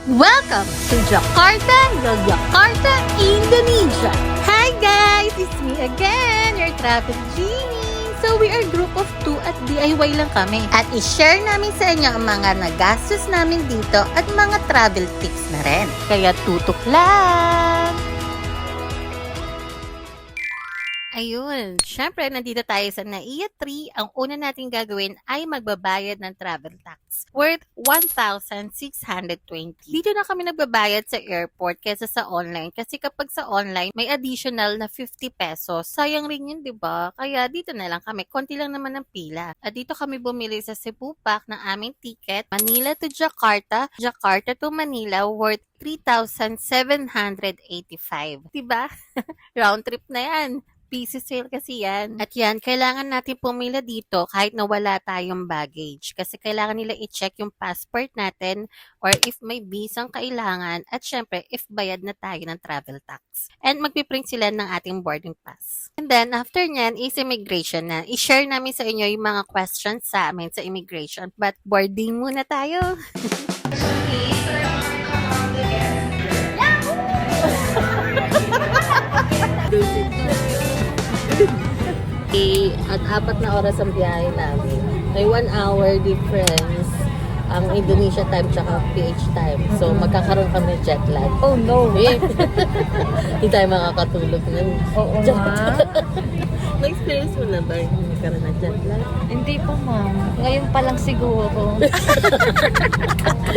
Welcome to Jakarta, Yogyakarta, Indonesia. Hi guys, it's me again, your travel genie. So we are group of 2 at DIY lang kami. At i-share namin sa inyo ang mga nagastos namin dito at mga travel tips na rin. Kaya tutok lang! Ayun, syempre nandito tayo sa NAIA 3. Ang una natin gagawin ay magbabayad ng travel tax worth 1,620. Dito na kami nagbabayad sa airport kaysa sa online kasi kapag sa online may additional na 50 pesos. Sayang rin yun, 'di ba? Kaya dito na lang kami, konti lang naman ang pila. At dito kami bumili sa Cebu Pack ng aming ticket, Manila to Jakarta, Jakarta to Manila worth 3,785. 'Di ba? Round trip na 'yan. PC sale kasi yan. At yan, kailangan natin pumila dito kahit na wala tayong baggage. Kasi kailangan nila i-check yung passport natin or if may visang kailangan at syempre if bayad na tayo ng travel tax. And magpiprint sila ng ating boarding pass. And then after nyan is immigration na. I-share namin sa inyo yung mga questions sa amin sa immigration. But boarding muna tayo. At 4 na oras ang biyahe namin. May 1 hour difference ang Indonesia time tsaka PH time. So, magkakaroon kami jet lag. Oh no! Hindi tayo makakatulog nun. Oo nga. Na-experience mo na ba yung magkaroon ng jet lag? Hindi pa ma'am. Ngayon pa lang siguro.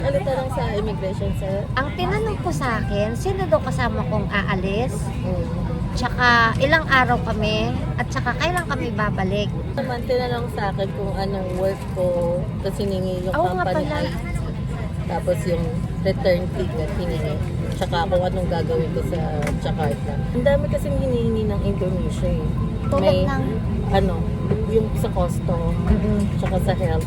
Ano tanong sa immigration, sir? Ang tinanong ko sa akin, sino daw kasama kong aalis? Tsaka ilang araw kami? At tsaka kailan kami babalik? Naman tinanong sa akin kung anong work ko, tapos hiningi yung Oo nga company pala. ID. Tapos yung return ticket hiningi. Tsaka kung anong gagawin ko sa Jakarta. Ang dami kasing hinihingi ng Indonesia eh. Tulad ng... Yung sa costo, tsaka sa health,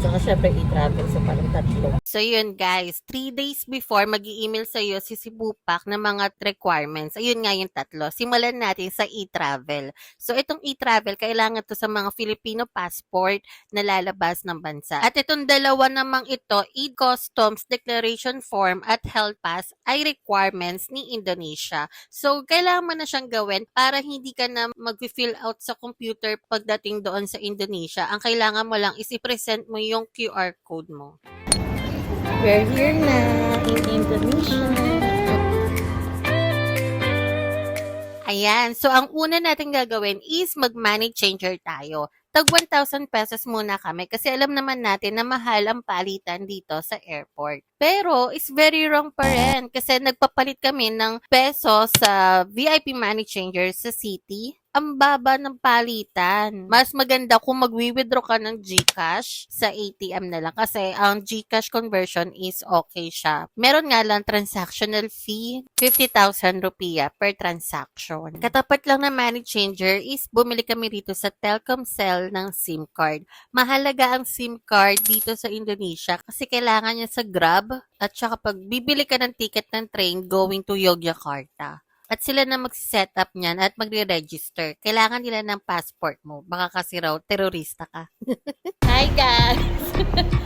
tsaka syempre i-travel sa parang 3. So yun guys, 3 days before mag-i-email sa iyo si Cebu Pack ng mga requirements. Ayun nga yung 3. Simulan natin sa e-travel. So itong e-travel, kailangan to sa mga Filipino passport na lalabas ng bansa. At itong dalawa namang ito, e-customs declaration form at health pass ay requirements ni Indonesia. So kailangan mo na siyang gawin para hindi ka na mag-fill out sa computer pagdating doon sa Indonesia. Ang kailangan mo lang is i-present mo yung QR code mo. We're here na in Indonesia. Ayan. So, ang una natin gagawin is mag-money changer tayo. Tag 1,000 pesos muna kami kasi alam naman natin na mahal ang palitan dito sa airport. Pero, it's very wrong pa rin kasi nagpapalit kami ng peso sa VIP money changer sa city. Ang baba ng palitan. Mas maganda kung magwi-withdraw ka ng GCash sa ATM na lang kasi ang GCash conversion is okay siya. Meron nga lang transactional fee, 50,000 rupiah per transaction. Katapat lang na money changer is bumili kami rito sa Telkomsel ng SIM card. Mahalaga ang SIM card dito sa Indonesia kasi kailangan niya sa Grab at saka pag bibili ka ng ticket ng train going to Yogyakarta. At sila na mag-set up niyan at magre-register. Kailangan nila ng passport mo. Baka kasi raw, terorista ka. Hi guys!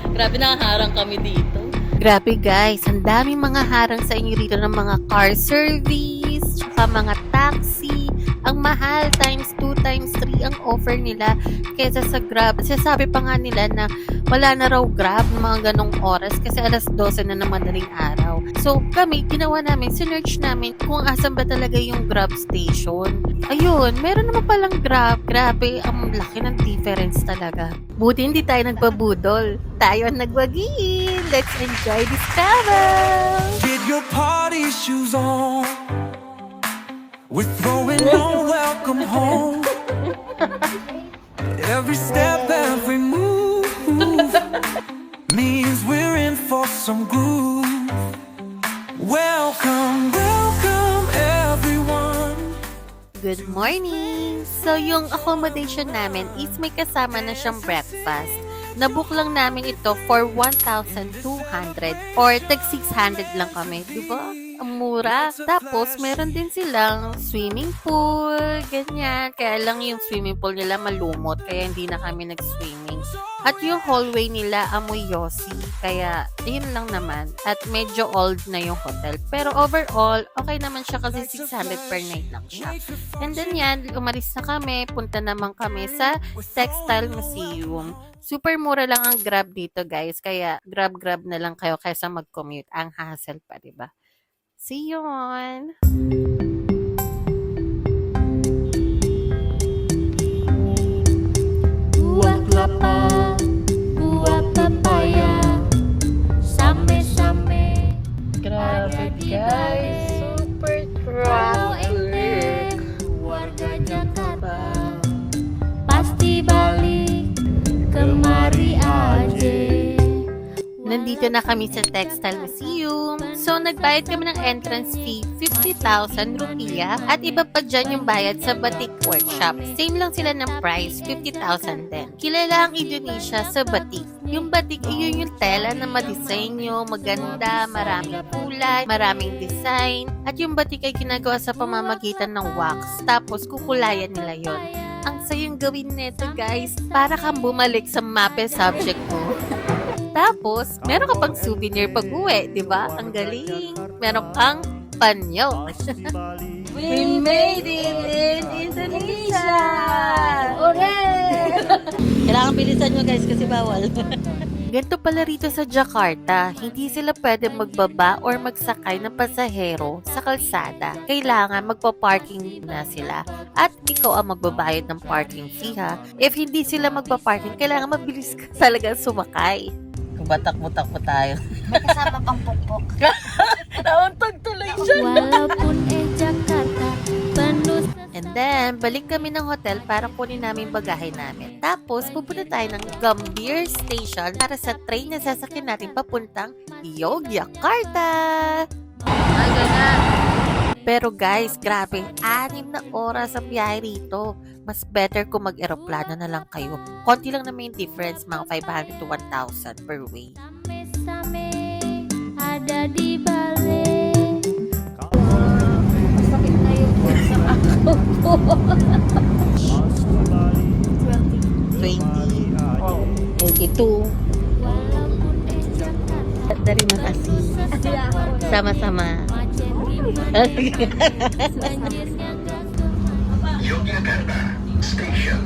Grabe nakaharang kami dito. Grabe guys, ang daming mga harang sa inyo dito ng mga car service, tsaka mga taxi. Ang mahal, times 2, times 3 ang offer nila kaysa sa Grab. Sasabi pa nga nila na wala na raw Grab ng mga ganong oras kasi alas 12 na ng madaling araw. So kami, ginawa namin, sinearch namin kung asan ba talaga yung Grab station. Ayun, meron naman palang Grab. Grabe, ang laki ng difference talaga. Buti hindi tayo nagpabudol. Tayo ang nagwagin. Let's enjoy this travel! Get your party shoes on. We're throwing on welcome home. Every step, every move means we're in for some groove. Welcome, welcome everyone. Good morning! So, yung accommodation namin is may kasama na siyang breakfast. Nabook lang namin ito for 1,200 or tag 600 lang kami, di ba? Ang mura. Tapos, meron din silang swimming pool, ganyan. Kaya lang yung swimming pool nila malumot, kaya hindi na kami nag-swimming. At yung hallway nila amoy yosi, kaya yun lang naman. At medyo old na yung hotel. Pero overall, okay naman siya kasi 600 per night lang siya. And then yan, umalis na kami, punta naman kami sa Textile Museum. Super mura lang ang Grab dito, guys. Kaya Grab na lang kayo kaysa mag-commute. Ang hassle pa, 'di ba? See you on. Buah kelapa, buah papaya, same-same. Grabe, guys. Super Kalau ente warga Jakarta, pasti balik kemari aja. Nandito na kami sa Textile Museum. So, nagbayad kami ng entrance fee, 50,000 rupiah. At iba pa dyan yung bayad sa batik workshop. Same lang sila ng price, 50,000 din. Kilala ang Indonesia sa batik. Yung batik, yun yung tela na madisenyo, maganda, maraming kulay, maraming design. At yung batik ay ginagawa sa pamamagitan ng wax. Tapos, kukulayan nila yon. Ang sayang gawin nito, guys. Para kang bumalik sa MAPE subject mo. Tapos, meron ka pang souvenir pag-uwi, di ba? Ang galing. Meron kang panyo. We made it in Indonesia! Hooray! Kailangan bilisan nyo, guys, kasi bawal. Ganito pala rito sa Jakarta, hindi sila pwede magbaba or magsakay ng pasahero sa kalsada. Kailangan magpa-parking na sila. At ikaw ang magbabayad ng parking fee, ha? If hindi sila magpa-parking, kailangan mabilis ka talaga sumakay. Batak-batak tayo. May kasama pang pukpok. Nauntog tuloy siya. Walaupun Jakarta penuh. And then, balik kami ng hotel para kunin namin bagahe namin. Tapos, pupunta tayo ng Gambir Station para sa train na sasakyan natin papuntang Yogyakarta. Aga na. Pero guys, grabe, 6 na oras ang biyahe rito. Mas better kung mag-eroplano na lang kayo. Konti lang naman yung difference, mga 500 to 1,000 per way. Same-same ada di balik. Masakit na yung sa ako po. 20, 22. Walaupun Jakarta Dari makasih. Sama-sama. Yogyakarta Station.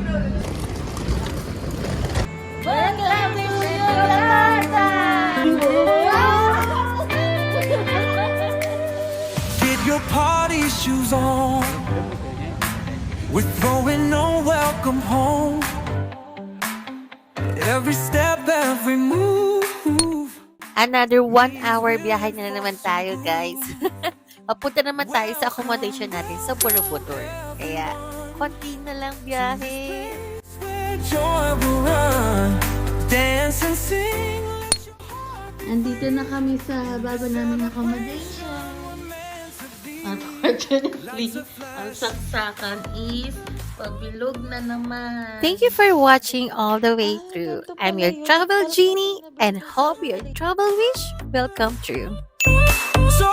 Get your party shoes on. We're throwing no welcome home. Every step, every move. Another 1 hour biyahe na naman tayo, guys. Papunta naman tayo sa accommodation natin sa Borobudur. Kaya, konti na lang biyahe. Where joy will run. Dance and sing. Andito na kami sa bago namin accommodation. Unfortunately, ang saksakan is pabilog na naman. Thank you for watching all the way through. I'm your travel genie and hope your travel wish will come true. So